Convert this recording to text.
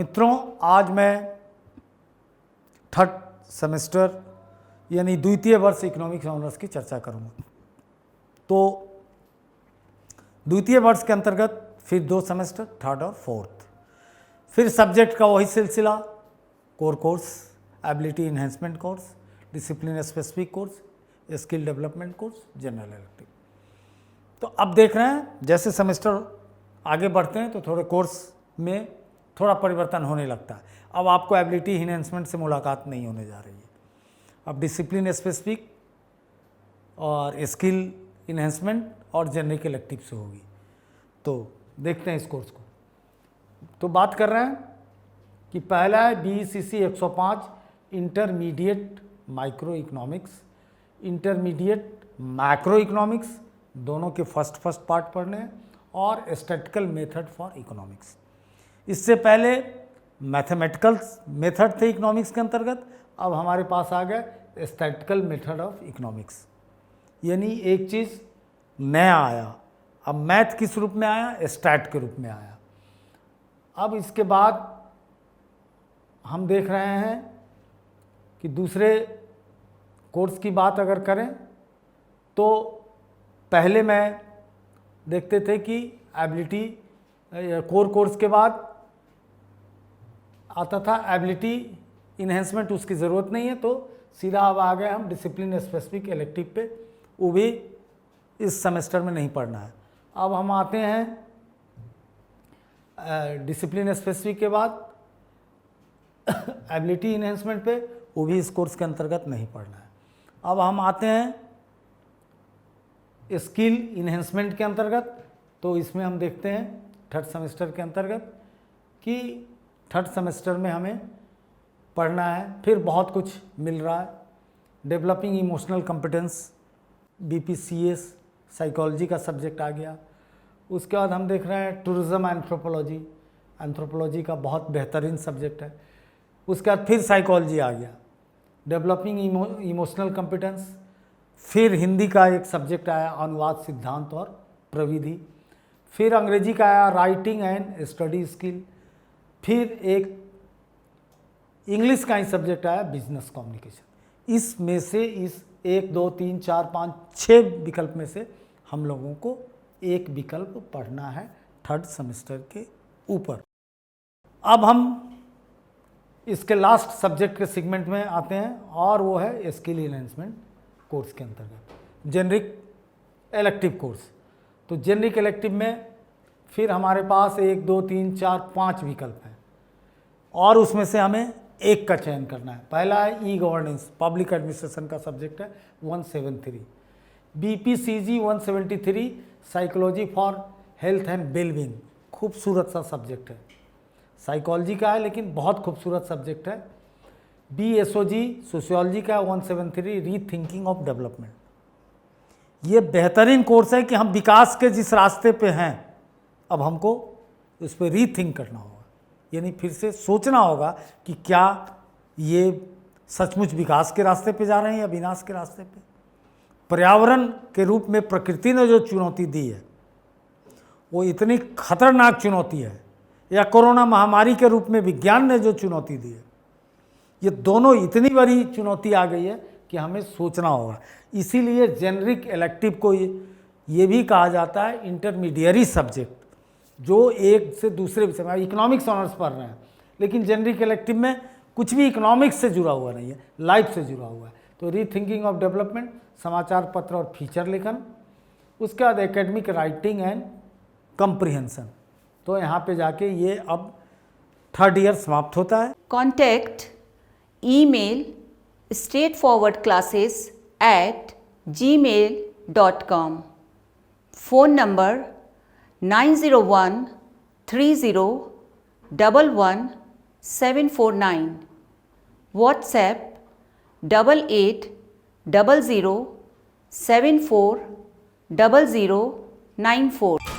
मित्रों, आज मैं थर्ड सेमेस्टर यानी द्वितीय वर्ष इकोनॉमिक्स ऑनर्स की चर्चा करूंगा। तो द्वितीय वर्ष के अंतर्गत फिर 2 सेमेस्टर, थर्ड और फोर्थ, फिर सब्जेक्ट का वही सिलसिला, core course, ability enhancement course, discipline specific course, skill development course, general elective. तो अब देख रहे हैं जैसे सेमेस्टर आगे बढ़ते हैं तो थोड़े कोर्स में थोड़ा परिवर्तन होने लगता है। अब आपको एबिलिटी इन्हेंसमेंट से मुलाकात नहीं होने जा रही है, अब डिसिप्लिन स्पेसिफिक और स्किल इन्हेंसमेंट और जेनरिक इलेक्टिव से होगी। तो देखते हैं इस कोर्स को। तो बात कर रहे हैं कि पहला है BECC 105 intermediate micro economics, intermediate macro economics, दोनों के फर्स्ट पार्ट पढ़ने हैं, और स्टैटिस्टिकल मेथड फॉर इकोनॉमिक्स। इससे पहले मैथमेटिकल मेथड थे इकोनॉमिक्स के अंतर्गत, अब हमारे पास आ गया स्टैटिस्टिकल मेथड ऑफ इकोनॉमिक्स, यानी एक चीज़ नया आया। अब मैथ किस रूप में आया? स्टैट के रूप में आया। अब इसके बाद हम देख रहे हैं कि दूसरे कोर्स की बात अगर करें तो पहले मैं देखते थे कि एबिलिटी कोर कोर्स के बाद आता था एबिलिटी इन्हेंसमेंट, उसकी ज़रूरत नहीं है, तो सीधा अब आ गए हम डिसिप्लिन स्पेसिफिक इलेक्टिव पे, वो भी इस सेमेस्टर में नहीं पढ़ना है। अब हम आते हैं डिसिप्लिन स्पेसिफिक के बाद एबिलिटी इन्हेंसमेंट पे, वो भी इस कोर्स के अंतर्गत नहीं पढ़ना है। अब हम आते हैं स्किल इन्हेंसमेंट के अंतर्गत, तो इसमें हम देखते हैं थर्ड सेमेस्टर के अंतर्गत कि थर्ड सेमेस्टर में हमें पढ़ना है, फिर बहुत कुछ मिल रहा है। Developing emotional competence, BPCS psychology का सब्जेक्ट आ गया। उसके बाद हम देख रहे हैं टूरिज़्म एंथ्रोपोलॉजी, एंथ्रोपोलॉजी का बहुत बेहतरीन सब्जेक्ट है। उसके बाद फिर साइकोलॉजी आ गया, डेवलपिंग इमोशनल कॉम्पिटेंस, फिर हिंदी का एक सब्जेक्ट आया अनुवाद सिद्धांत और प्रविधि, फिर अंग्रेजी का आया राइटिंग एंड स्टडी स्किल, फिर एक इंग्लिश का ही सब्जेक्ट आया बिजनेस कम्युनिकेशन। इसमें से इस 1 2 3 4 5 6 विकल्प में से हम लोगों को एक विकल्प पढ़ना है थर्ड सेमेस्टर के ऊपर। अब हम इसके लास्ट सब्जेक्ट के सेगमेंट में आते हैं, और वो है स्किल इन्हेंसमेंट कोर्स के अंतर्गत जेनरिक इलेक्टिव कोर्स। तो जेनरिक इलेक्टिव में फिर हमारे पास 1 2 3 4 5 विकल्प हैं, और उसमें से हमें एक का चयन करना है। पहला है E-गवर्नेंस, पब्लिक एडमिनिस्ट्रेशन का सब्जेक्ट है 173, BPCG 173 psychology for health and wellbeing, खूबसूरत सा सब्जेक्ट है, साइकोलॉजी का है लेकिन बहुत खूबसूरत सब्जेक्ट है। BSOG सोशियोलॉजी का 173 रीथिंकिंग ऑफ डेवलपमेंट। ये बेहतरीन कोर्स है कि हम विकास के जिस रास्ते पे हैं, अब हमको उस पर रीथिंक करना होगा, यानी फिर से सोचना होगा कि क्या ये सचमुच विकास के रास्ते पे जा रहे हैं या विनाश के रास्ते पे। पर्यावरण के रूप में प्रकृति ने जो चुनौती दी है वो इतनी खतरनाक चुनौती है, या कोरोना महामारी के रूप में विज्ञान ने जो चुनौती दी है, ये दोनों इतनी बड़ी चुनौती आ गई है कि हमें सोचना होगा। इसीलिए जेनरिक इलेक्टिव को ये भी कहा जाता है इंटरमीडिएरी सब्जेक्ट, जो एक से दूसरे विषय में इकोनॉमिक्स ऑनर्स पढ़ रहे हैं, लेकिन जेनरिक इलेक्टिव में कुछ भी इकोनॉमिक्स से जुड़ा हुआ नहीं है, लाइफ से जुड़ा हुआ है। तो रीथिंकिंग ऑफ डेवलपमेंट, समाचार पत्र और फीचर लेखन, उसके बाद एकेडमिक राइटिंग एंड कंप्रीहेंशन। तो यहाँ पे जाके ये अब थर्ड ईयर समाप्त होता है। Contact email straightforwardclasses@gmail.com, phone number 9013011749, WhatsApp 8800740094।